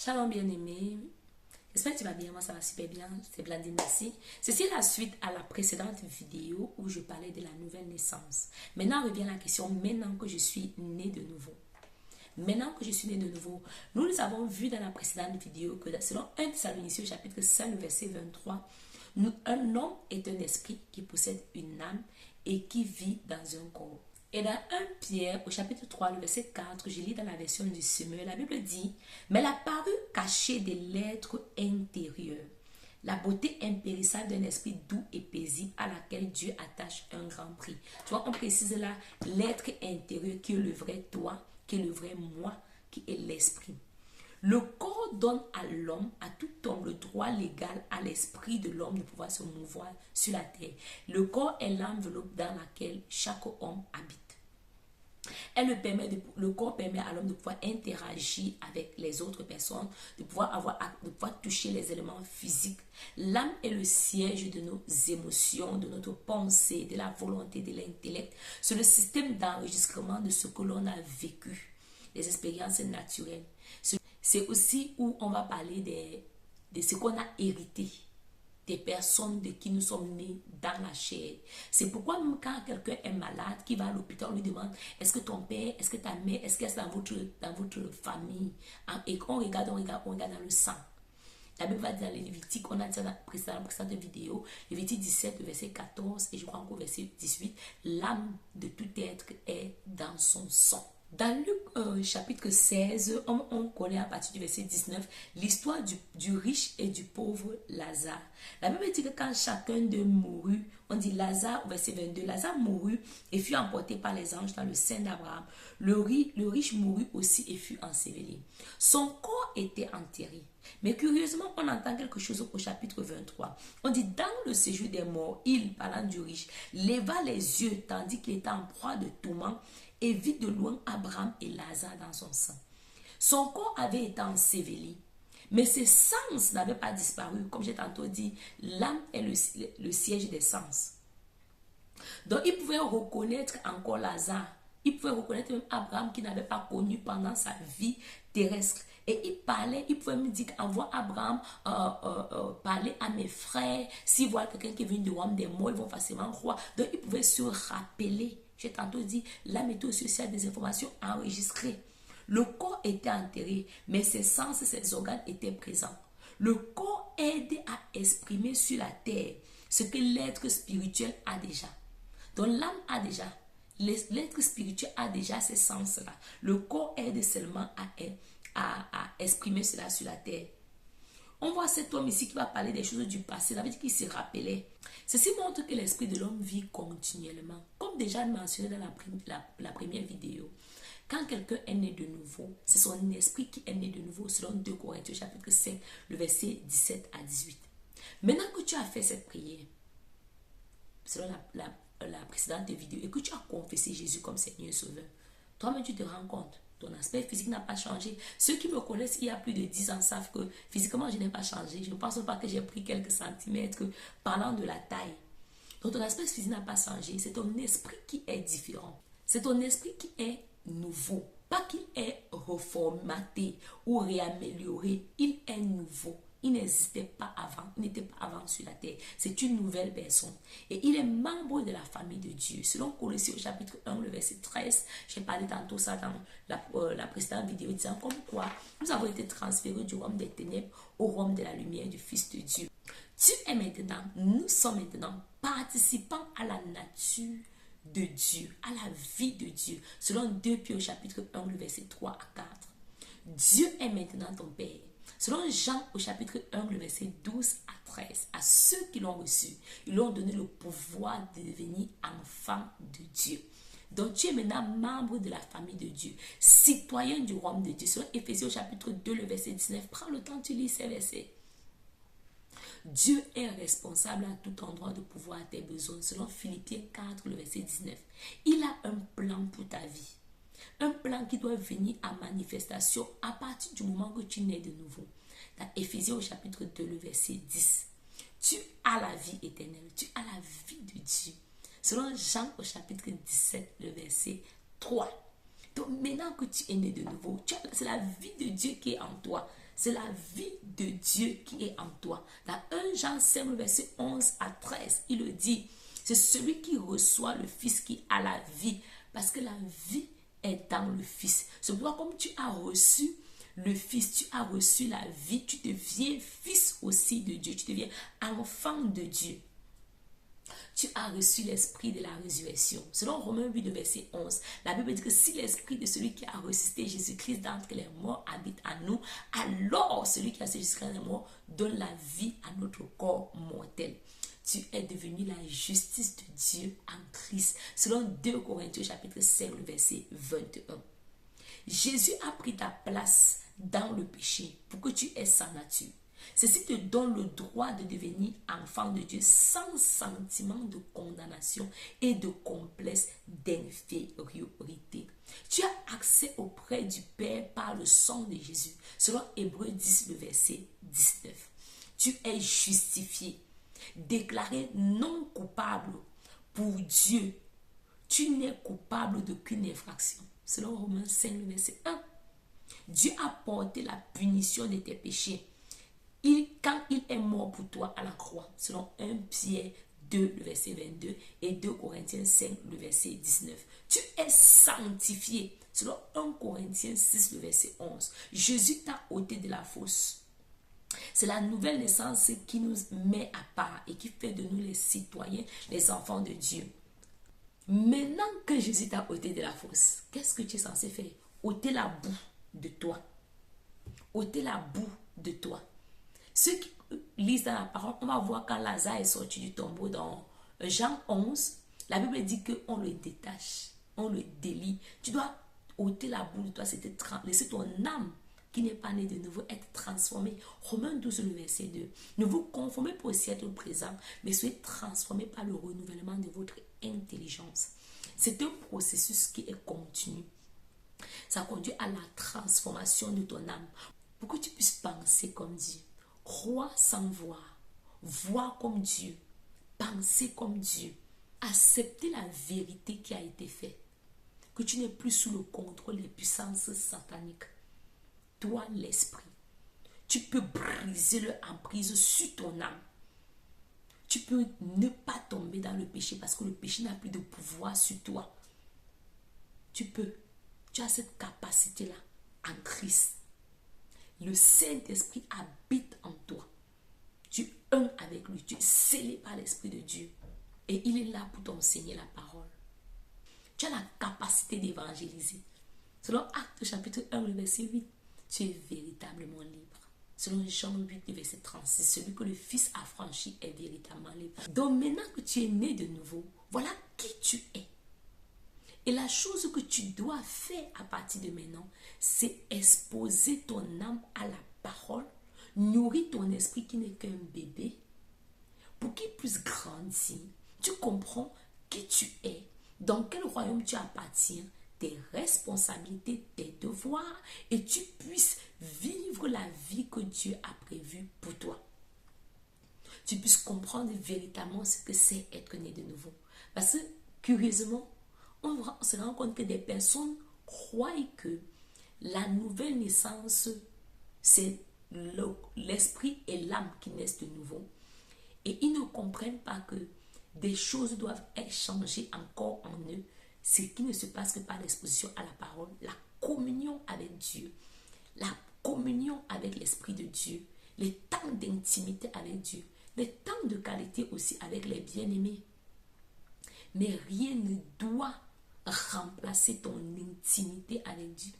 Shalom bien-aimé, j'espère que tu vas bien, moi ça va super bien, c'est Blandine ici. Ceci est la suite à la précédente vidéo où je parlais de la nouvelle naissance. Maintenant revient la question, maintenant que je suis née de nouveau. Maintenant que je suis née de nouveau, nous avons vu dans la précédente vidéo que selon 1 Thessaloniciens chapitre 5, le verset 23, un homme est un esprit qui possède une âme et qui vit dans un corps. Et dans 1 Pierre, au chapitre 3, le verset 4, je lis dans la version du Semeur, la Bible dit, « Mais la parure cachée de l'être intérieur, la beauté impérissable d'un esprit doux et paisible à laquelle Dieu attache un grand prix. » Tu vois, on précise là l'être intérieur qui est le vrai toi, qui est le vrai moi, qui est l'esprit. Le corps donne à l'homme, à tout homme, le droit légal à l'esprit de l'homme de pouvoir se mouvoir sur la terre. Le corps est l'enveloppe dans laquelle chaque homme habite. Le corps permet à l'homme de pouvoir interagir avec les autres personnes, de pouvoir toucher les éléments physiques. L'âme est le siège de nos émotions, de notre pensée, de la volonté, de l'intellect. C'est le système d'enregistrement de ce que l'on a vécu, des expériences naturelles. C'est aussi où on va parler de ce qu'on a hérité, des personnes de qui nous sommes nés dans la chair. C'est pourquoi même quand quelqu'un est malade, qui va à l'hôpital, on lui demande, est-ce que ton père, est-ce que ta mère, est-ce que c'est dans votre famille? Et qu'on regarde dans le sang. La Bible va dire dans les Lévitique, on a dit ça dans la précédente vidéo, Lévitique 17, verset 14, et je crois encore verset 18, l'âme de tout être est dans son sang. Dans Luc chapitre 16, on connaît à partir du verset 19 l'histoire du riche et du pauvre Lazare. La Bible dit que quand chacun d'eux mourut, on dit Lazare au verset 22, Lazare mourut et fut emporté par les anges dans le sein d'Abraham. Le riche mourut aussi et fut enseveli. Son corps était enterré. Mais curieusement, on entend quelque chose au chapitre 23. On dit, dans le séjour des morts, il, parlant du riche, leva les yeux tandis qu'il était en proie de tourments et vit de loin Abraham et Lazare dans son sang. Son corps avait été enseveli, mais ses sens n'avaient pas disparu. Comme j'ai tantôt dit, l'âme est le siège des sens. Donc, il pouvait reconnaître encore Lazare. Il pouvait reconnaître même Abraham qu'il n'avait pas connu pendant sa vie terrestre. Et il pouvait me dire, envoie Abraham parler à mes frères. S'ils voient quelqu'un qui vient du royaume des morts, ils vont facilement croire. Donc, il pouvait se rappeler. J'ai tantôt dit, l'âme était aussi des informations enregistrées. Le corps était enterré, mais ses sens et ses organes étaient présents. Le corps aide à exprimer sur la terre ce que l'être spirituel a déjà. Donc, l'âme a déjà. L'être spirituel a déjà ces sens-là. Le corps aide seulement à exprimer cela sur la terre. On voit cet homme ici qui va parler des choses du passé. Ça veut dire qu'il se rappelait. Ceci montre que l'esprit de l'homme vit continuellement. Comme déjà mentionné dans la première vidéo. Quand quelqu'un est né de nouveau, c'est son esprit qui est né de nouveau selon 2 Corinthiens chapitre 5, le verset 17 à 18. Maintenant que tu as fait cette prière, selon la précédente vidéo, et que tu as confessé Jésus comme Seigneur et Sauveur, toi-même tu te rends compte, ton aspect physique n'a pas changé. Ceux qui me connaissent il y a plus de 10 ans savent que physiquement je n'ai pas changé. Je ne pense pas que j'ai pris quelques centimètres parlant de la taille. Donc ton aspect physique n'a pas changé. C'est ton esprit qui est différent. C'est ton esprit qui est nouveau. Pas qu'il est reformaté ou réamélioré. Il est nouveau. Il n'existait pas avant, il n'était pas avant sur la terre. C'est une nouvelle personne. Et il est membre de la famille de Dieu. Selon Colossiens au chapitre 1, le verset 13, j'ai parlé tantôt ça dans la précédente vidéo, disant comme quoi nous avons été transférés du royaume des ténèbres au royaume de la lumière du Fils de Dieu. Nous sommes maintenant participants à la nature de Dieu, à la vie de Dieu. Selon 2 Pierre au chapitre 1, le verset 3 à 4. Dieu est maintenant ton Père. Selon Jean au chapitre 1, le verset 12 à 13, à ceux qui l'ont reçu, ils lui ont donné le pouvoir de devenir enfants de Dieu. Donc tu es maintenant membre de la famille de Dieu, citoyen du royaume de Dieu. Selon Éphésiens au chapitre 2, le verset 19, prends le temps, tu lis ces versets. Dieu est responsable à tout endroit de pouvoir à tes besoins. Selon Philippiens 4, le verset 19, il a un plan pour ta vie. Un plan qui doit venir à manifestation à partir du moment que tu nais de nouveau. Dans Éphésiens au chapitre 2, le verset 10. Tu as la vie éternelle. Tu as la vie de Dieu. Selon Jean au chapitre 17, le verset 3. Donc maintenant que tu es né de nouveau, c'est la vie de Dieu qui est en toi. C'est la vie de Dieu qui est en toi. Dans 1 Jean 5, verset 11 à 13, il le dit. C'est celui qui reçoit le Fils qui a la vie. Parce que la vie est dans le Fils. C'est pourquoi comme tu as reçu le Fils, tu as reçu la vie, tu deviens fils aussi de Dieu. Tu deviens enfant de Dieu. Tu as reçu l'esprit de la résurrection. Selon Romains 8, verset 11, la Bible dit que si l'esprit de celui qui a ressuscité Jésus-Christ d'entre les morts habite en nous, alors celui qui a ressuscité Jésus-Christ d'entre les morts donne la vie à notre corps mortel. Tu es devenu la justice de Dieu en Christ. Selon 2 Corinthiens chapitre 5, verset 21. Jésus a pris ta place dans le péché pour que tu aies sa nature. Ceci te donne le droit de devenir enfant de Dieu sans sentiment de condamnation et de complexe d'infériorité. Tu as accès auprès du Père par le sang de Jésus. Selon Hébreux 10, le verset 19. Tu es justifié, déclaré non coupable pour Dieu. Tu n'es coupable d'aucune infraction. Selon Romains 5, le verset 1. Dieu a porté la punition de tes péchés. Quand il est mort pour toi à la croix, selon 1 Pierre 2, le verset 22 et 2 Corinthiens 5, le verset 19. Tu es sanctifié, selon 1 Corinthiens 6, le verset 11. Jésus t'a ôté de la fosse. C'est la nouvelle naissance qui nous met à part et qui fait de nous les citoyens, les enfants de Dieu. Maintenant que Jésus t'a ôté de la fosse, qu'est-ce que tu es censé faire? Ôter la boue de toi. Ôter la boue de toi. Ceux qui lisent dans la parole, on va voir quand Lazare est sorti du tombeau dans Jean 11, la Bible dit qu'on le détache, on le délie. Tu dois ôter la boue de toi, c'était laisser ton âme qui n'est pas née de nouveau être transformée. Romains 12, le verset 2. Ne vous conformez pas au siècle présent, mais soyez transformés par le renouvellement de votre intelligence. C'est un processus qui est continu. Ça conduit à la transformation de ton âme pour que tu puisses penser comme Dieu. Croire sans voir, voir comme Dieu, penser comme Dieu, accepter la vérité qui a été faite, que tu n'es plus sous le contrôle des puissances sataniques. Toi, l'esprit, tu peux briser leur emprise sur ton âme. Tu peux ne pas tomber dans le péché parce que le péché n'a plus de pouvoir sur toi. Tu as cette capacité-là en Christ. Le Saint-Esprit habite en toi. Tu es un avec lui. Tu es scellé par l'Esprit de Dieu. Et il est là pour t'enseigner la parole. Tu as la capacité d'évangéliser. Selon Actes chapitre 1, le verset 8, tu es véritablement libre. Selon Jean 8, le verset 36, celui que le Fils a franchi est véritablement libre. Donc maintenant que tu es né de nouveau, voilà qui tu es. Et la chose que tu dois faire à partir de maintenant, c'est exposer ton âme à la parole, nourrir ton esprit qui n'est qu'un bébé, pour qu'il puisse grandir. Tu comprends qui tu es, dans quel royaume tu appartiens, tes responsabilités, tes devoirs, et tu puisses vivre la vie que Dieu a prévue pour toi. Tu puisses comprendre véritablement ce que c'est être né de nouveau. Parce que, curieusement, on se rend compte que des personnes croient que la nouvelle naissance, c'est l'esprit et l'âme qui naissent de nouveau. Et ils ne comprennent pas que des choses doivent être changées encore en eux, ce qui ne se passe que par l'exposition à la parole, la communion avec Dieu, la communion avec l'Esprit de Dieu, les temps d'intimité avec Dieu, les temps de qualité aussi avec les bien-aimés. Mais rien ne doit remplacer ton intimité avec Dieu.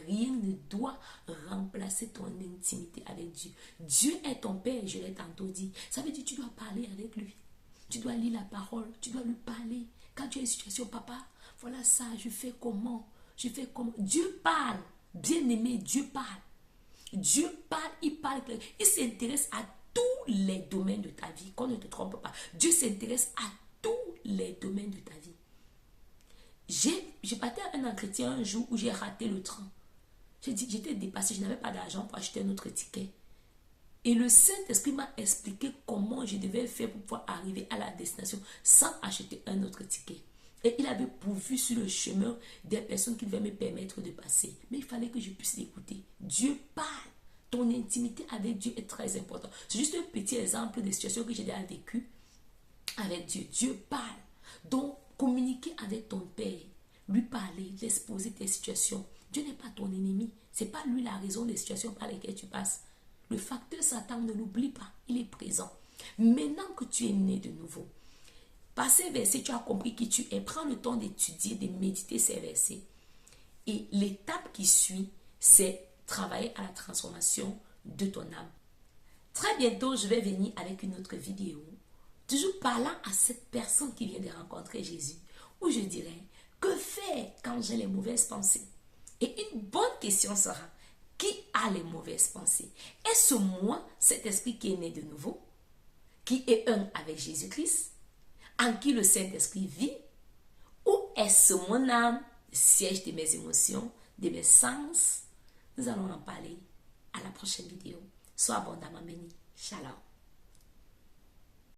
Rien ne doit remplacer ton intimité avec Dieu. Dieu est ton Père, je l'ai tantôt dit. Ça veut dire que tu dois parler avec lui. Tu dois lire la parole, tu dois lui parler. Quand tu as une situation, papa, voilà ça, je fais comment? Dieu parle. Bien-aimé, Dieu parle. Dieu parle, il parle. Il s'intéresse à tous les domaines de ta vie. Qu'on ne te trompe pas. Dieu s'intéresse à tous les domaines de ta vie. J'ai parti à un entretien un jour où j'ai raté le train. J'étais dépassée, je n'avais pas d'argent pour acheter un autre ticket. Et le Saint-Esprit m'a expliqué comment je devais faire pour pouvoir arriver à la destination sans acheter un autre ticket. Et il avait pourvu sur le chemin des personnes qui devaient me permettre de passer. Mais il fallait que je puisse l'écouter. Dieu intimité avec Dieu est très importante. C'est juste un petit exemple des situations que j'ai déjà vécues avec Dieu. Dieu parle. Donc, communiquer avec ton Père, lui parler, l'exposer tes situations. Dieu n'est pas ton ennemi. Ce n'est pas lui la raison des situations par lesquelles tu passes. Le facteur Satan, ne l'oublie pas. Il est présent. Maintenant que tu es né de nouveau, par ces versets, tu as compris qui tu es. Prends le temps d'étudier, de méditer ces versets. Et l'étape qui suit, c'est travailler à la transformation de ton âme. Très bientôt, je vais venir avec une autre vidéo, toujours parlant à cette personne qui vient de rencontrer Jésus, où je dirais, que faire quand j'ai les mauvaises pensées? Et une bonne question sera, qui a les mauvaises pensées? Est-ce moi, cet esprit qui est né de nouveau, qui est un avec Jésus-Christ, en qui le Saint-Esprit vit? Ou est-ce mon âme, le siège de mes émotions, de mes sens? Nous allons en parler à la prochaine vidéo. Sois abondamment béni. Shalom.